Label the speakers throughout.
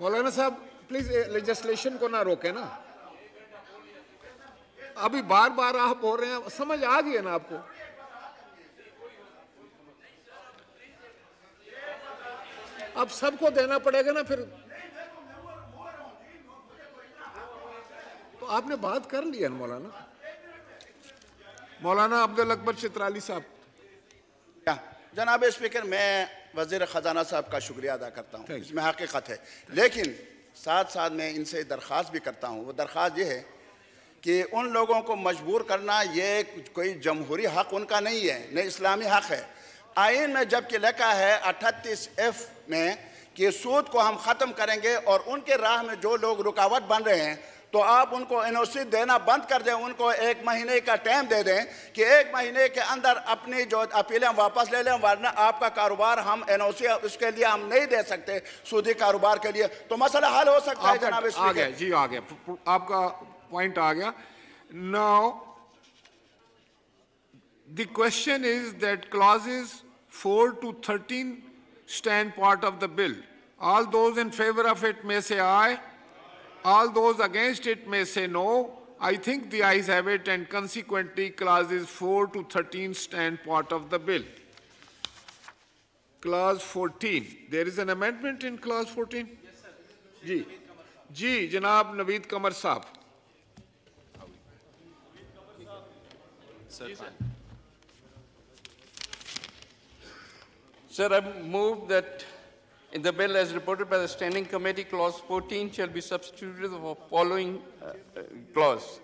Speaker 1: मौलाना साहब please legislation को ना रोके ना, अभी बार बार आप बोल रहे हैं, समझ आ गई है ना आपको? अब सबको देना पड़ेगा ना फिर, तो आपने बात कर लिया ना मौलाना अब्दुल अकबर चित्राली साहब।
Speaker 2: जनाब स्पीकर, मैं वज़ीर ख़जाना साहब का शुक्रिया अदा करता हूँ, इसमें हकीकत है, लेकिन साथ साथ मैं इनसे दरख्वास्त भी करता हूँ। वो दरख्वास्त ये है कि उन लोगों को मजबूर करना ये कोई जमहूरी हक़ उनका नहीं है, न इस्लामी हक़ है। आइन में जबकि लिखा है 38F में कि सूद को हम ख़त्म करेंगे और उनके राह में जो लोग रुकावट बन रहे हैं तो आप उनको एनओसी देना बंद कर दें, उनको 1 महीने का टाइम दे दें कि 1 महीने के अंदर अपनी जो अपीलें वापस ले लें, वरना आपका कारोबार हम एनओसी उसके लिए हम नहीं दे सकते, सूदी कारोबार के लिए, तो मसला हल हो सकता है। जनाब
Speaker 1: आ गया जी, आ गया, आपका पॉइंट आ गया। Now the question is that clauses 4 to 13 stand part of the bill. All those in favor of it may say aye. All those against it may say no. I think the ayes have it, and consequently clauses 4 to 13 stand part of the bill. Clause 14. There is an amendment in clause 14? Yes, sir. Ji, Janab Naveed Kamar Saab.
Speaker 3: Sir, I move that in the bill as reported by the Standing Committee, clause 14 shall be substituted for following clause.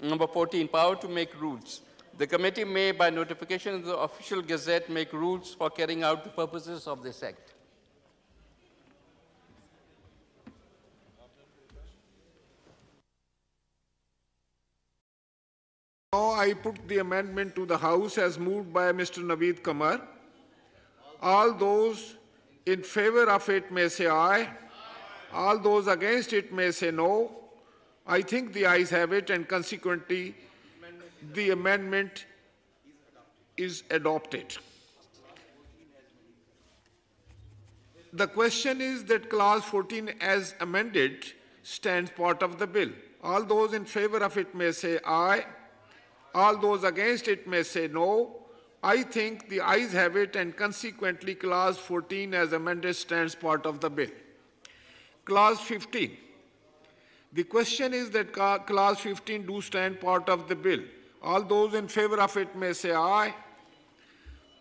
Speaker 3: Number 14, power to make rules. The committee may, by notification in the official gazette, make rules for carrying out the purposes of this act.
Speaker 1: Now I put the amendment to the House as moved by Mr. Naveed Kamar. All those in favor of it may say aye. All those against it may say no. I think the ayes have it, and consequently the amendment is adopted. The question is that clause 14 as amended stands part of the bill. All those in favor of it may say aye. All those against it may say no. I think the ayes have it, and consequently clause 14 as amended stands part of the bill. Clause 15. The question is that clause 15 do stand part of the bill. All those in favor of it may say aye.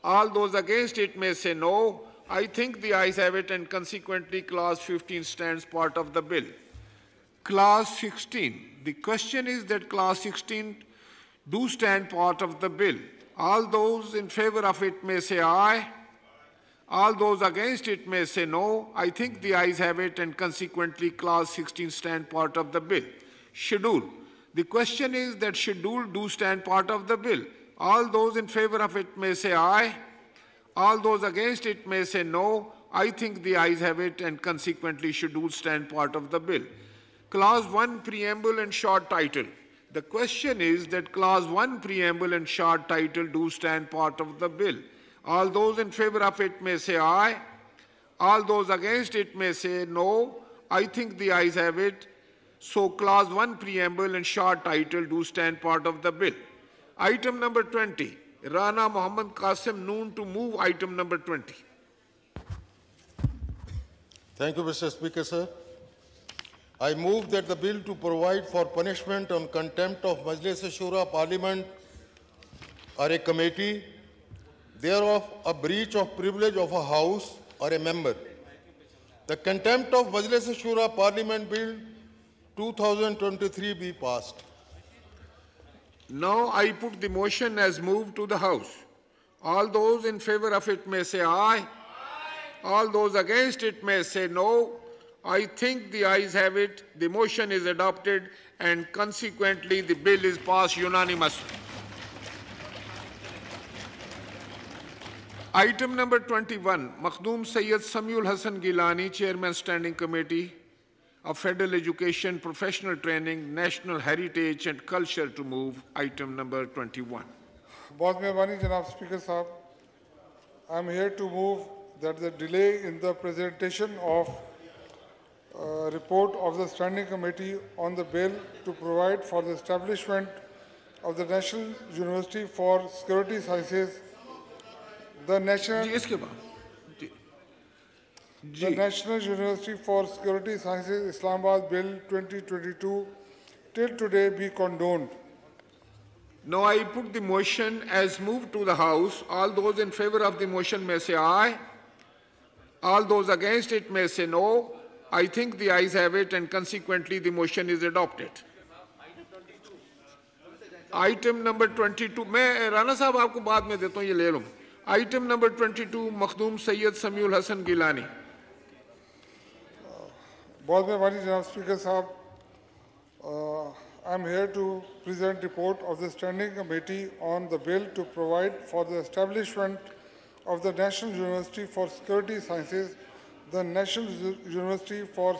Speaker 1: All those against it may say no. I think the ayes have it, and consequently clause 15 stands part of the bill. Clause 16. The question is that clause 16 do stand part of the bill. All those in favor of it may say aye. All those against it may say no. I think the ayes have it, and consequently clause 16 stand part of the bill. Schedule. The question is that schedule do stand part of the bill. All those in favor of it may say aye. All those against it may say no. I think the ayes have it, and consequently schedule stand part of the bill. Clause 1 preamble and short title. The question is that clause 1 preamble and short title do stand part of the bill. All those in favor of it may say aye. All those against it may say no. I think the ayes have it. So clause 1 preamble and short title do stand part of the bill. Item number 20. Rana Muhammad Qasim Noon to move item number 20.
Speaker 4: Thank you, Mr. Speaker, sir. I move that the bill to provide for punishment on contempt of Majlis-e-Shura Parliament or a committee, thereof a breach of privilege of a house or a member. The contempt of Majlis-e-Shura Parliament Bill 2023 be passed.
Speaker 1: Now I put the motion as moved to the House. All those in favor of it may say aye. All those against it may say no. I think the ayes have it. The motion is adopted, and consequently the bill is passed unanimously. Item number 21, Makhdoom Sayyid Samiul Hassan Gilani, Chairman Standing Committee of Federal Education, Professional Training, National Heritage and Culture to move item number 21.
Speaker 5: Bahut mehrbani Janab Speaker Sahab. I am here to move that the delay in the presentation of report of the Standing Committee on the bill to provide for the establishment of the National University for Security Sciences, the National University for Security Sciences Islamabad Bill 2022 till today be condoned.
Speaker 1: Now I put the motion as moved to the House. All those in favor of the motion may say aye. All those against it may say no. I think the ayes have it, and consequently the motion is adopted. Item number 22. मैं राना साहब आपको बाद में देता हूँ, ये ले लूँ. Item number 22, Makhdoom Syed Samiul Hasan Gilani.
Speaker 5: बहुत मेहरबानी जनाब स्पीकर साहब. I am here to present report of the Standing Committee on the bill to provide for the establishment of the National University for Security Sciences, the National University for